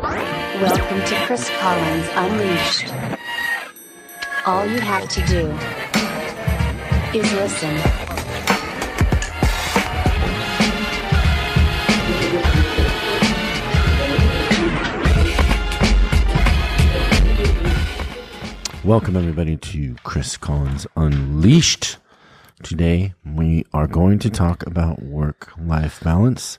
Welcome to Chris Collins Unleashed. All you have to do is listen. Welcome everybody to Chris Collins Unleashed. Today we are going to talk about work-life balance,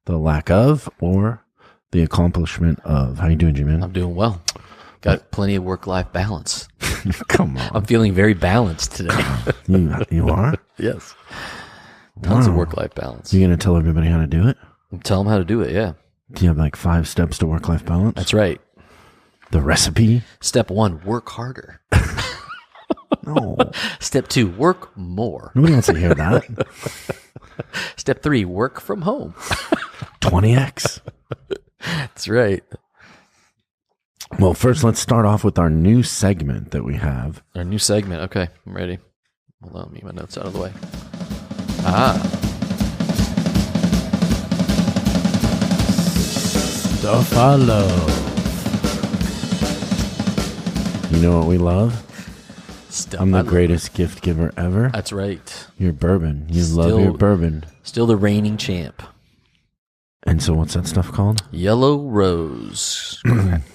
the lack of, or the accomplishment of. How you doing, G-Man? I'm doing well. Got plenty of work-life balance. Come on. I'm feeling very balanced today. You are? Yes. Tons of Wow. work-life balance. You going to tell everybody how to do it? Tell them how to do it, yeah. Do you have like 5 steps to work-life balance? That's right. The recipe? Step 1, work harder. No. Step 2, work more. Nobody wants to hear that. Step 3, work from home. 20x. That's right. Well, first let's start off with our new segment that we have. Our new segment. Okay, I'm ready. Hold on, let me get my notes out of the way. Stuff I love. You know what we love? Step I'm I the love. greatest gift giver ever. That's right. Your bourbon. You love Still- your bourbon. Still the reigning champ. And so what's that stuff called? Yellow Rose.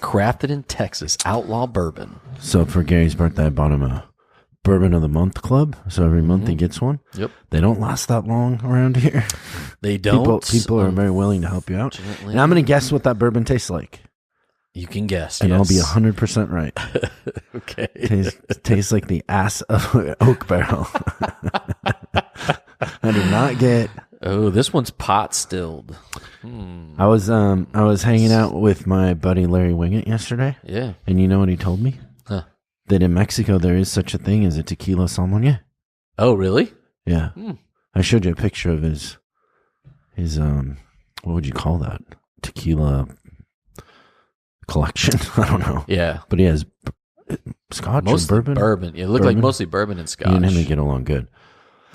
Crafted in Texas. Outlaw bourbon. So for Gary's birthday, I bought him a Bourbon of the Month club. So every month he gets one. Yep. They don't last that long around here. They don't. People are very willing to help you out. Unfortunately. And I'm going to guess what that bourbon tastes like. You can guess. And yes. I'll be 100% right. Okay. Tastes like the ass of an oak barrel. I do not get... Oh, this one's pot stilled. I was hanging out with my buddy Larry Wingett yesterday, Yeah. and you know what he told me? Huh. That in Mexico there is such a thing as a tequila salmonia. Oh, really? Yeah, Hmm. I showed you a picture of his what would you call that? Tequila collection. I don't know, Yeah. but he has Scotch Mostly or bourbon. Yeah, it looked like Bourbon? mostly bourbon and Scotch. He and him would get along good.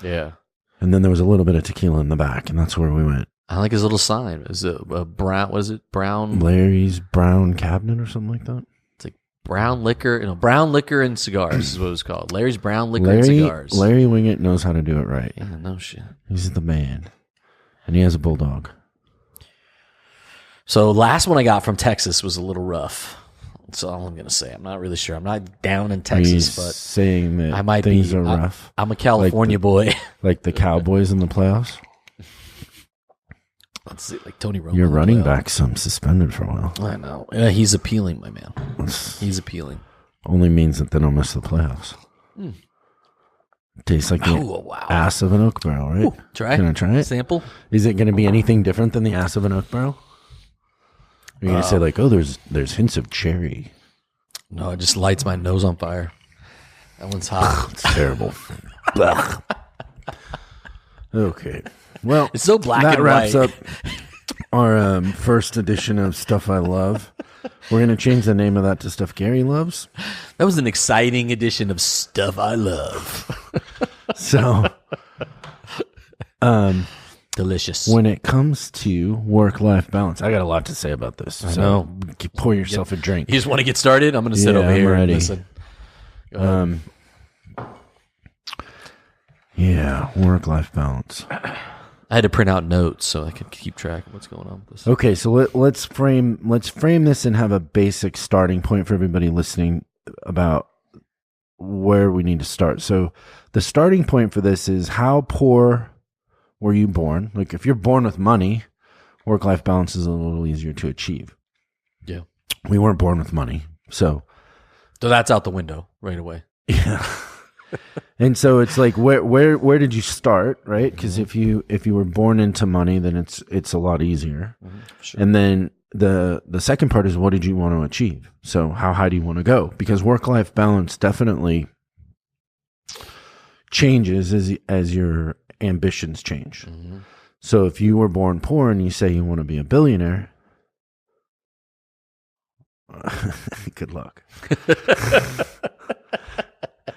Yeah. And then there was a little bit of tequila in the back, and that's where we went. I like his little sign. Is it a brown? What is it? Brown. Larry's Brown Cabinet or something like that. It's like brown liquor. Brown liquor and cigars is what it was called. Larry's Brown Liquor and Cigars. Larry Wingett knows how to do it right. Yeah, no shit. He's the man. And he has a bulldog. So last one I got from Texas was a little rough. That's all I'm gonna say. I'm not really sure. I'm not down in Are you Texas, but saying that I might things be. are rough? I'm a California boy. Like the Cowboys in the playoffs? Let's see, like Tony Romo. Your running Well, back's suspended for a while. I know. Yeah, he's appealing, my man. That's He's appealing. only means that they don't miss the playoffs. Tastes like the Oh, wow. ass of an oak barrel, right? Ooh, try. Can I try it? Sample. Is it going to be anything different than the ass of an oak barrel? You're going to say like, oh, there's hints of cherry. No, it just lights my nose on fire. That one's hot. It's terrible. Blech. Okay. Well, It's so black that and wraps white. up our first edition of Stuff I Love. We're going to change the name of that to Stuff Gary Loves. That was an exciting edition of Stuff I Love. So, Delicious. when it comes to work-life balance, I got a lot to say about this. So know. pour yourself a drink. You just want to get started? I'm going to sit Yeah, over I'm here ready. and listen. Yeah, work-life balance. I had to print out notes so I could keep track of what's going on with this. Okay, so let's frame this and have a basic starting point for everybody listening about where we need to start. So the starting point for this is, how poor were you born? Like, if you're born with money, work-life balance is a little easier to achieve. Yeah. We weren't born with money, so So that's out the window right away. yeah. And so it's like, where did you start, right? Because if you were born into money, then it's a lot easier. Sure. And then the second part is, what did you want to achieve? So how high do you want to go? Because work-life balance definitely changes as your ambitions change. Mhm. So if you were born poor and you say you want to be a billionaire, good luck.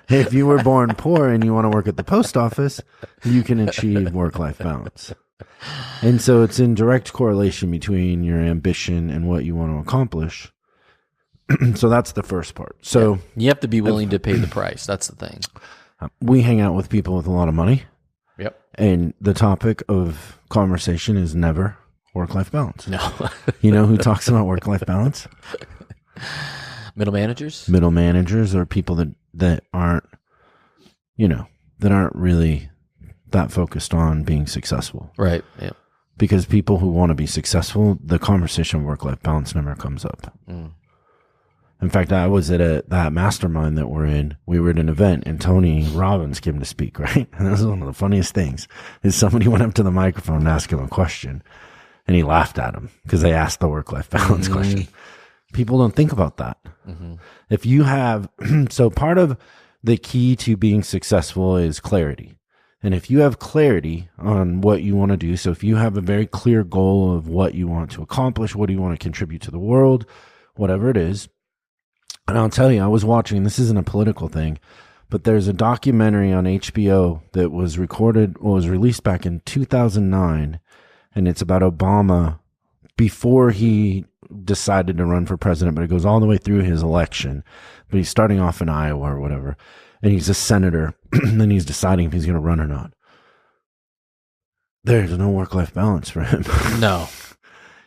If you were born poor and you want to work at the post office, you can achieve work-life balance. And so it's in direct correlation between your ambition and what you want to accomplish. So that's the first part. So You have to be willing to pay the price. That's the thing. we hang out with people with a lot of money, Yep. and the topic of conversation is never work-life balance. No. You know who talks about work-life balance? Middle managers? Middle managers or people that aren't, that aren't really that focused on being successful. Right. Yeah. Because people who want to be successful, the conversation of work-life balance never comes up. Mm. In fact, I was at that mastermind that we're in. We were at an event, and Tony Robbins came to speak, right? And that was one of the funniest things, is somebody went up to the microphone and asked him a question, and he laughed at him because they asked the work-life balance question. People don't think about that. Mm-hmm. If you have, so part of the key to being successful is clarity. And if you have clarity on what you want to do, so if you have a very clear goal of what you want to accomplish, what do you want to contribute to the world, whatever it is. And I'll tell you, I was watching, this isn't a political thing, but there's a documentary on HBO that was released back in 2009. And it's about Obama before he decided to run for president, but it goes all the way through his election. But he's starting off in Iowa or whatever. And he's a senator, and then he's deciding if he's going to run or not. There's no work-life balance for him. No.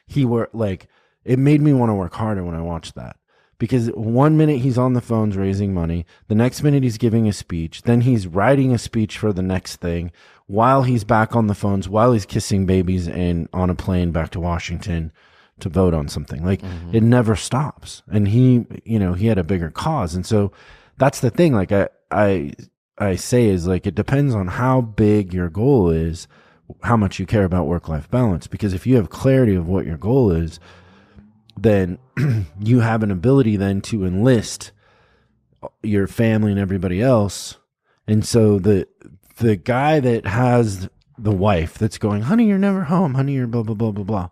It made me want to work harder when I watched that. Because 1 minute he's on the phones raising money, the next minute he's giving a speech, then he's writing a speech for the next thing, while he's back on the phones, while he's kissing babies and on a plane back to Washington to vote on something. It never stops. And he had a bigger cause. And so that's the thing. Like I say is like, it depends on how big your goal is, how much you care about work-life balance. Because if you have clarity of what your goal is, then you have an ability then to enlist your family and everybody else. And so the guy that has the wife that's going, honey, you're never home, honey, you're blah, blah, blah, blah, blah.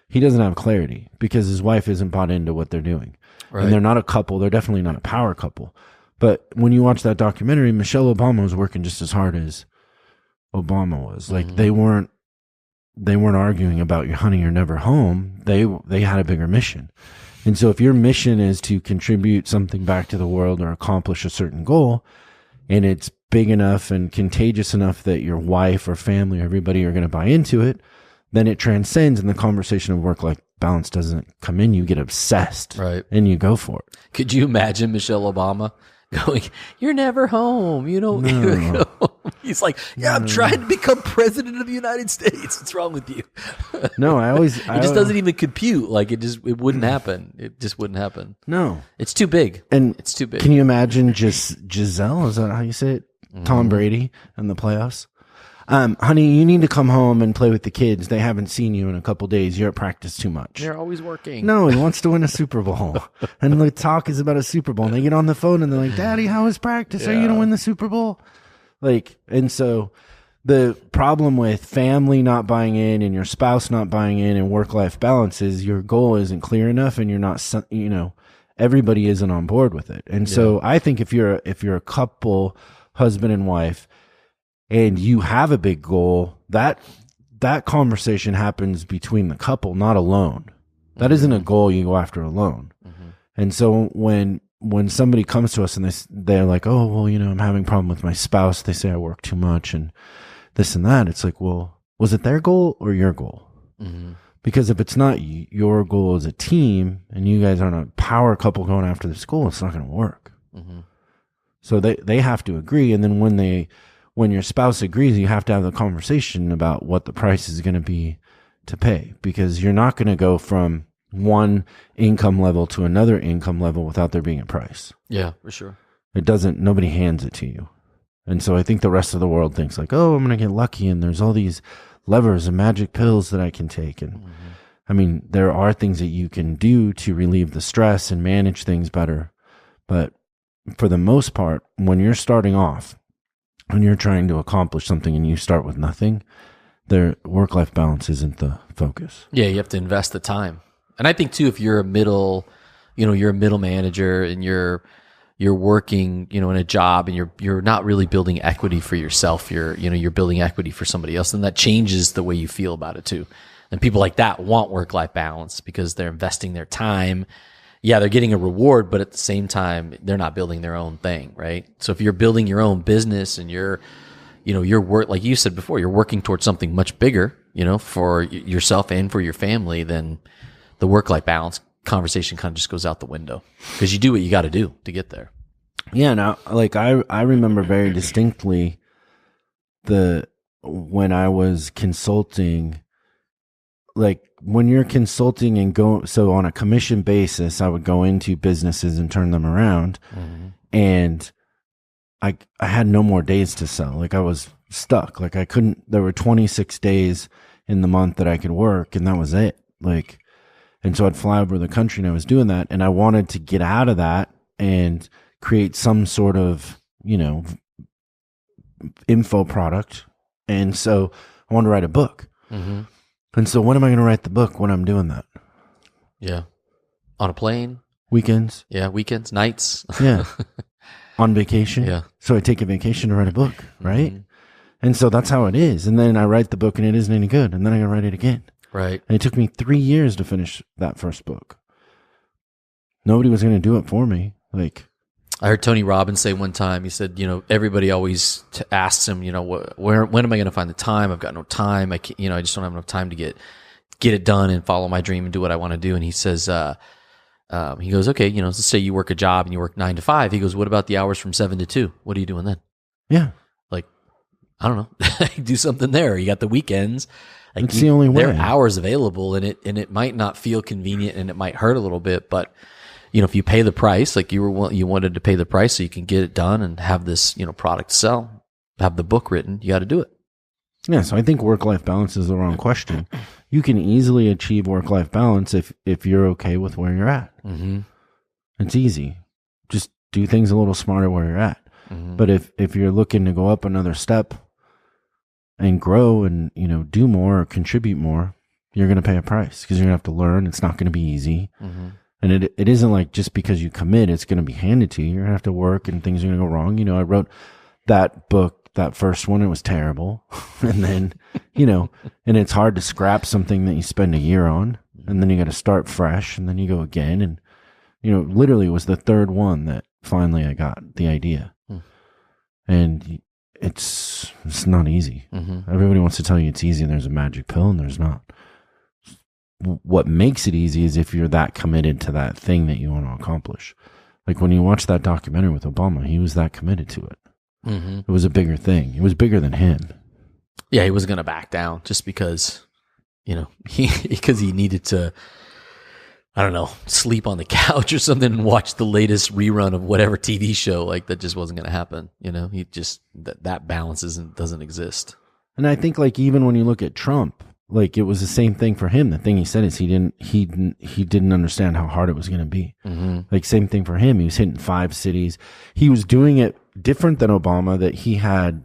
He doesn't have clarity because his wife isn't bought into what they're doing. Right. And they're not a couple. They're definitely not a power couple. But when you watch that documentary, Michelle Obama was working just as hard as Obama was. Like they weren't arguing about your honey, you're never home. They had a bigger mission. And so if your mission is to contribute something back to the world or accomplish a certain goal, and it's big enough and contagious enough that your wife or family or everybody are going to buy into it, then it transcends and the conversation of work-life balance doesn't come in. You get obsessed. Right. And you go for it. Could you imagine Michelle Obama going, you're never home. You don't No. He's like, yeah, I'm trying to become president of the United States. What's wrong with you? No, It just doesn't even compute. Like it wouldn't happen. It just wouldn't happen. No. It's too big. And it's too big. Can you imagine just Giselle? Is that how you say it? Tom Brady in the playoffs. Honey, you need to come home and play with the kids. They haven't seen you in a couple days. You're at practice too much. They're always working. No, he wants to win a Super Bowl. And the talk is about a Super Bowl. And they get on the phone and they're like, Daddy, how was practice? Are you going to win the Super Bowl? And so the problem with family not buying in and your spouse not buying in and work-life balance is your goal isn't clear enough and you're not, everybody isn't on board with it. And so I think if you're a couple, husband and wife, and you have a big goal, that conversation happens between the couple, not alone. That isn't a goal you go after alone. And so when somebody comes to us and they're like, oh, well, I'm having a problem with my spouse. They say I work too much and this and that. It's like, well, was it their goal or your goal? Because if it's not your goal as a team and you guys aren't a power couple going after this goal, it's not going to work. So they have to agree. And then when your spouse agrees, you have to have the conversation about what the price is going to be to pay, because you're not going to go from one income level to another income level without there being a price. Yeah, for sure. Nobody hands it to you. And so I think the rest of the world thinks like, oh, I'm going to get lucky and there's all these levers and magic pills that I can take. And I mean, there are things that you can do to relieve the stress and manage things better. But for the most part, when you're starting off, when you're trying to accomplish something and you start with nothing, their work-life balance isn't the focus. Yeah, you have to invest the time. And I think too, if you're a middle manager and you're you're working, in a job and you're not really building equity for yourself. You're building equity for somebody else, and that changes the way you feel about it too. And people like that want work-life balance because they're investing their time. Yeah, they're getting a reward, but at the same time, they're not building their own thing, right? So if you're building your own business and you're like you said before, you're working towards something much bigger, for yourself and for your family, then the work-life balance conversation kind of just goes out the window because you do what you got to do to get there. Yeah. Now, like I remember very distinctly when I was consulting, like when you're consulting and so on a commission basis, I would go into businesses and turn them around, and I had no more days to sell. Like I was stuck. Like there were 26 days in the month that I could work, and that was it. Like, and so I'd fly over the country, and I was doing that, and I wanted to get out of that and create some sort of, info product. And so I wanted to write a book. Mm-hmm. And so when am I going to write the book when I'm doing that? Yeah. On a plane. Weekends. Yeah. Weekends, nights. Yeah. On vacation. Yeah. So I take a vacation to write a book, right? Mm-hmm. And so that's how it is. And then I write the book and it isn't any good. And then I got to write it again. Right. And it took me 3 years to finish that first book. Nobody was going to do it for me. Like, I heard Tony Robbins say one time, he said, everybody always asks him, when am I going to find the time? I've got no time. I can't, I just don't have enough time to get it done and follow my dream and do what I want to do. And he says, he goes, okay, let's say you work a job and you work 9 to 5. He goes, what about the hours from 7 to 2? What are you doing then? Yeah. Like, I don't know, do something there. You got the weekends. Like, it's the only way. There are hours available, and it might not feel convenient and it might hurt a little bit, but if you pay the price, like you wanted to pay the price so you can get it done and have this, product to sell, have the book written, you got to do it. Yeah. So I think work-life balance is the wrong question. You can easily achieve work-life balance if you're okay with where you're at. Mm-hmm. It's easy. Just do things a little smarter where you're at. Mm-hmm. But if you're looking to go up another step and grow and, do more or contribute more, you're going to pay a price because you're going to have to learn. It's not going to be easy. Mm-hmm. And it isn't like just because you commit, it's going to be handed to you. You're going to have to work and things are going to go wrong. I wrote that book, that first one, it was terrible. And then, and it's hard to scrap something that you spend a year on. And then you got to start fresh and then you go again. And, literally it was the third one that finally I got the idea. And it's not easy. Mm-hmm. Everybody wants to tell you it's easy and there's a magic pill, and there's not. What makes it easy is if you're that committed to that thing that you want to accomplish. Like when you watch that documentary with Obama, he was that committed to it. Mm-hmm. It was a bigger thing. It was bigger than him. Yeah, he wasn't going to back down just because, because he needed to, I don't know, sleep on the couch or something and watch the latest rerun of whatever TV show. Like that just wasn't going to happen. He just, that balance doesn't exist. And I think like even when you look at Trump, like it was the same thing for him. The thing he said is he didn't understand how hard it was going to be. Mm-hmm. Like same thing for him. He was hitting 5 cities. He was doing it different than Obama, that he had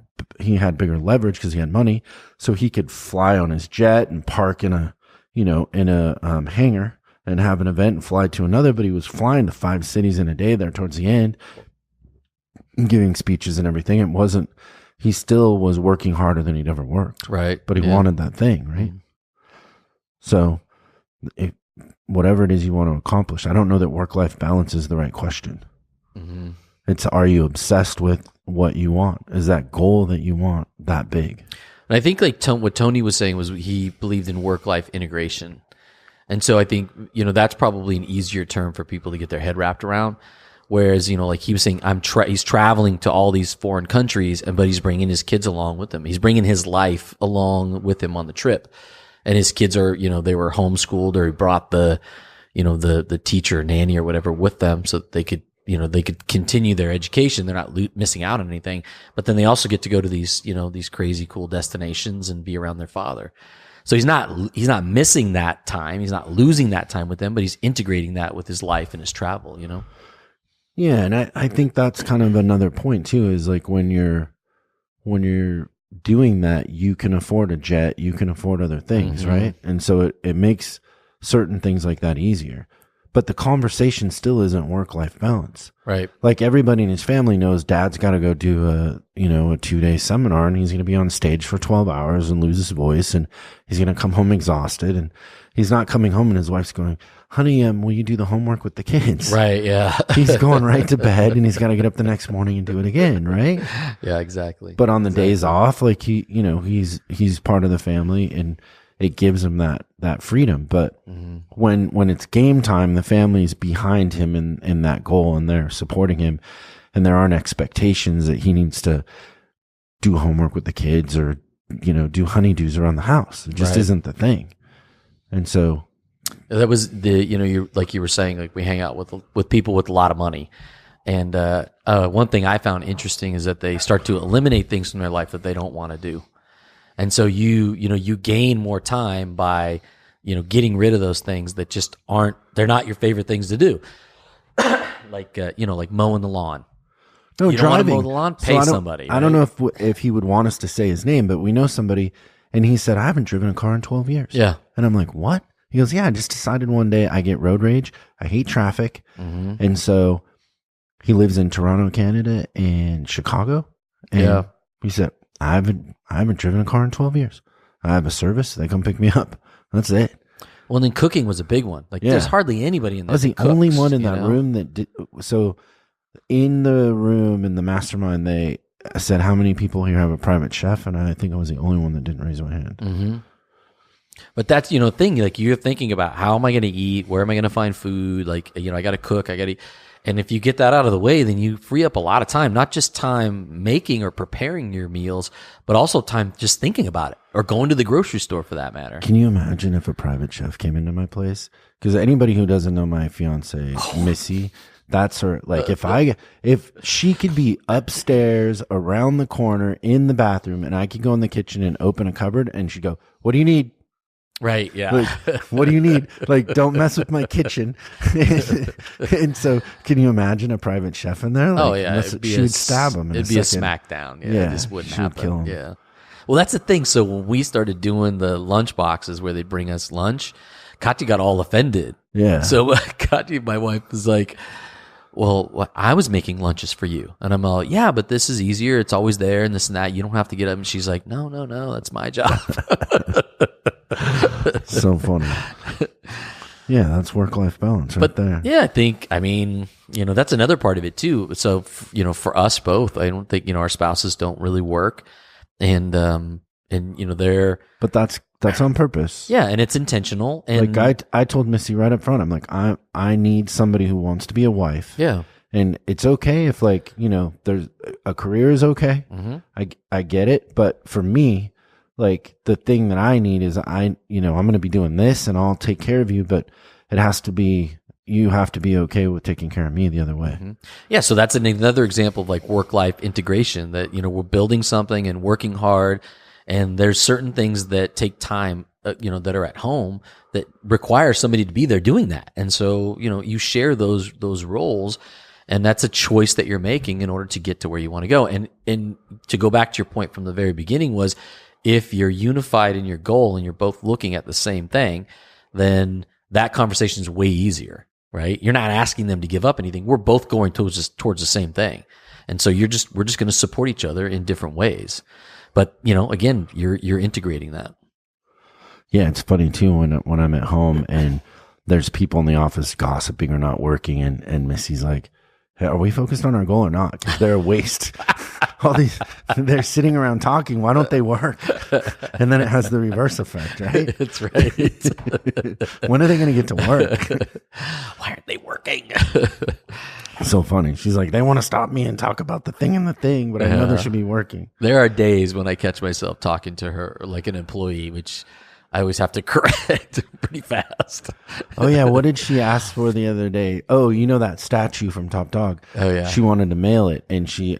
bigger leverage because he had money, so he could fly on his jet and park in a hangar and have an event and fly to another. But he was flying to 5 cities in a day there towards the end, giving speeches and everything. It wasn't. He still was working harder than he'd ever worked. Right. But he wanted that thing, right? Mm-hmm. So whatever it is you want to accomplish, I don't know that work-life balance is the right question. Mm-hmm. It's, are you obsessed with what you want? Is that goal that you want that big? And I think like what Tony was saying was he believed in work-life integration. And so I think, that's probably an easier term for people to get their head wrapped around. Whereas, like he was saying, he's traveling to all these foreign countries, but he's bringing his kids along with him. He's bringing his life along with him on the trip. And his kids are, they were homeschooled, or he brought the teacher, nanny or whatever with them so that they could continue their education. They're not missing out on anything. But then they also get to go to these crazy cool destinations and be around their father. So he's not missing that time. He's not losing that time with them, but he's integrating that with his life and his travel, Yeah, and I think that's kind of another point too, is like when you're doing that, you can afford a jet, you can afford other things, Mm-hmm. right? And so it makes certain things like that easier. but the conversation still isn't work-life balance. Right. Like everybody in his family knows dad's got to go do a 2-day seminar, and he's going to be on stage for 12 hours and lose his voice, and he's going to come home exhausted, and he's not coming home and his wife's going, honey, will you do the homework with the kids? Right. Yeah. He's going right to bed, and he's got to get up the next morning and do it again. Right. Yeah, exactly. But on the days off, like he's part of the family, and it gives him that freedom. But when it's game time, the family's behind him in that goal, and they're supporting him, and there aren't expectations that he needs to do homework with the kids or, do honeydews around the house. It just isn't the thing. And so that was you like you were saying, like we hang out with people with a lot of money. And one thing I found interesting is that they start to eliminate things from their life that they don't want to do. And so you gain more time by, getting rid of those things that just they're not your favorite things to do. like mowing the lawn. No, you don't want to driving. mow the lawn? Pay somebody. I don't know if he would want us to say his name, but we know somebody, and he said, I haven't driven a car in 12 years. Yeah. And I'm like, what? He goes, yeah, I just decided one day I get road rage. I hate traffic. And so he lives in Toronto, Canada, and Chicago. And he said, I haven't driven a car in 12 years. I have a service. They come pick me up. That's it. Well, then cooking was a big one. Like there's hardly anybody in there. I was the only one in that room that did. So in the room, in the mastermind, they said, how many people here have a private chef? And I think I was the only one that didn't raise my hand. But that's, thing, like you're thinking about how am I going to eat? Where am I going to find food? Like, I got to cook. I got to eat. And if you get that out of the way, then you free up a lot of time, not just time making or preparing your meals, but also time just thinking about it or going to the grocery store for that matter. Can you imagine if a private chef came into my place? Because anybody who doesn't know my fiance, Missy, that's her. Like if she could be upstairs around the corner in the bathroom, and I could go in the kitchen and open a cupboard, and she'd go, what do you need? Right. Yeah. Like, what do you need? Like, don't mess with my kitchen. And so, can you imagine a private chef in there? Like, she would stab him. It'd be a smackdown. Yeah. It just wouldn't happen. Kill him. Yeah. Well, that's the thing. So when we started doing the lunch boxes where they'd bring us lunch, Katya got all offended. Yeah. So Katya, my wife, was like, well, I was making lunches for you. And I'm all, yeah, but this is easier. It's always there and this and that. You don't have to get up. And she's like, no, that's my job. So funny. Yeah, that's work-life balance right there. Yeah, I mean, that's another part of it too. So, for us both, I don't think, our spouses don't really work. And they're. But that's on purpose. Yeah, and it's intentional. And like I told Missy right up front, I'm like, I need somebody who wants to be a wife. Yeah. And it's okay if there's a career is okay. I get it. But for me, like the thing that I need is I'm going to be doing this and I'll take care of you, but it has to be, you have to be okay with taking care of me the other way. Yeah. So that's another example of like work-life integration that, we're building something and working hard, and there's certain things that take time, that are at home that require somebody to be there doing that. And so, you share those roles, and that's a choice that you're making in order to get to where you want to go. And to go back to your point from the very beginning was, if you're unified in your goal and you're both looking at the same thing, then that conversation is way easier, right? You're not asking them to give up anything. We're both going towards the same thing. And so we're just going to support each other in different ways. But, again, you're integrating that. Yeah, it's funny too when I'm at home and there's people in the office gossiping or not working, and Missy's like, hey, are we focused on our goal or not? Because they're a waste. They're sitting around talking. Why don't they work? And then it has the reverse effect, right? That's right. When are they going to get to work? Why aren't they working? So funny. She's like, they want to stop me and talk about the thing and the thing, but I know they should be working. There are days when I catch myself talking to her like an employee, which I always have to correct pretty fast. Oh, yeah. What did she ask for the other day? Oh, that statue from Top Dog. Oh, yeah. She wanted to mail it, and they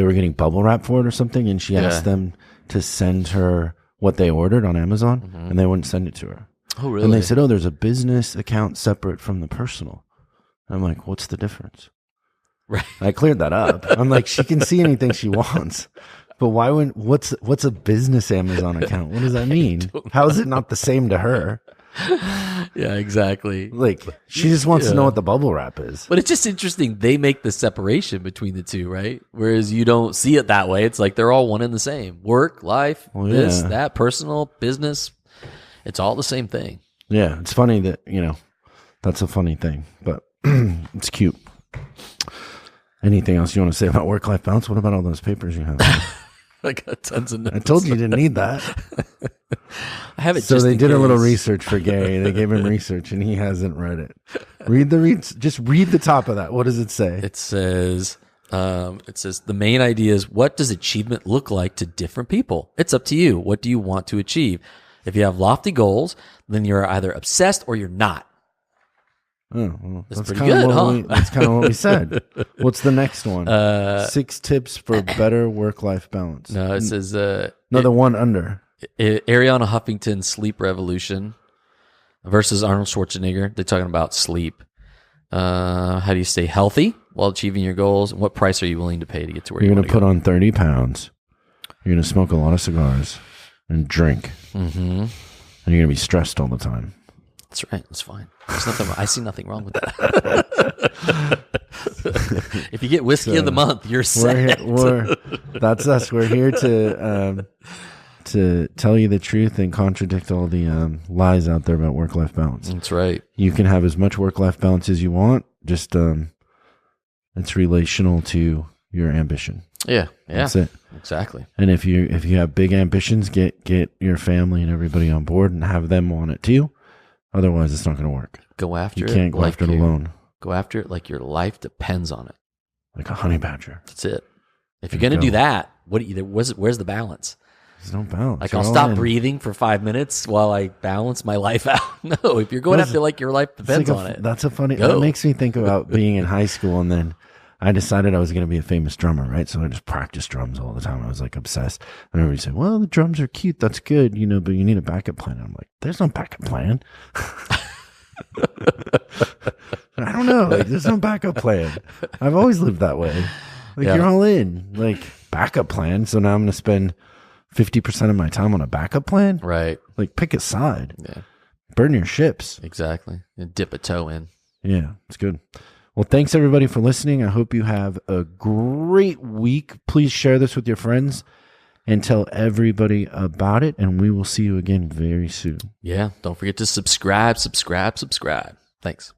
were getting bubble wrap for it or something, and she asked them to send her what they ordered on Amazon, and they wouldn't send it to her. Oh, really? And they said, oh, there's a business account separate from the personal. And I'm like, what's the difference? Right. I cleared that up. I'm like, she can see anything she wants. But what's a business Amazon account? What does that mean? How is it not the same to her? Yeah, exactly. Like, she just wants to know what the bubble wrap is. But it's just interesting. They make the separation between the two, right? Whereas you don't see it that way. It's like they're all one and the same. Work, life, this, that, personal, business. It's all the same thing. Yeah, it's funny that, that's a funny thing, but it's cute. Anything else you want to say about work-life balance? What about all those papers you have? I got tons of notes. I told you didn't need that. I have it. So just they in did a little case. research for Gary. They gave him research, and he hasn't read it. Just read the top of that. What does it say? It says the main idea is, what does achievement look like to different people? It's up to you. What do you want to achieve? If you have lofty goals, then you're either obsessed or you're not. Oh, well, That's pretty kinda good, what huh? That's kind of what we said. What's the next one? 6 tips for better work-life balance. No, it says The one under. Ariana Huffington's Sleep Revolution versus Arnold Schwarzenegger. They're talking about sleep. How do you stay healthy while achieving your goals? And what price are you willing to pay to get to where You're you going want to to put go? on 30 pounds. You're going to smoke a lot of cigars and drink. Mm-hmm. And you're going to be stressed all the time. That's right. That's fine. There's nothing. I see nothing wrong with that. If you get whiskey of the month, you're set. That's us. We're here to tell you the truth and contradict all the lies out there about work-life balance. That's right. You can have as much work-life balance as you want. Just it's relational to your ambition. Yeah. That's it. Exactly. And if you have big ambitions, get your family and everybody on board and have them want it too. Otherwise, it's not going to work. Go after You it. can't go after it alone. Go after it like your life depends on it. Like a honey badger. That's it. If There you're going to you do go. that, where's the balance? There's no balance. Like, You're I'll all stop in. breathing for 5 minutes while I balance my life out. No, if you're going That's- after like your life It's depends like on it. That's a funny. Go. That makes me think about being in high school, and then I decided I was going to be a famous drummer, right? So I just practiced drums all the time. I was like obsessed. And everybody said, "Well, the drums are cute. That's good, but you need a backup plan." And I'm like, "There's no backup plan." I don't know. Like, there's no backup plan. I've always lived that way. Like, Yeah. you're all in. Like, backup plan. So now I'm going to spend 50% of my time on a backup plan. Right. Like, pick a side. Yeah. Burn your ships. Exactly. And dip a toe in. Yeah, it's good. Well, thanks everybody for listening. I hope you have a great week. Please share this with your friends and tell everybody about it. And we will see you again very soon. Yeah. Don't forget to subscribe. Thanks.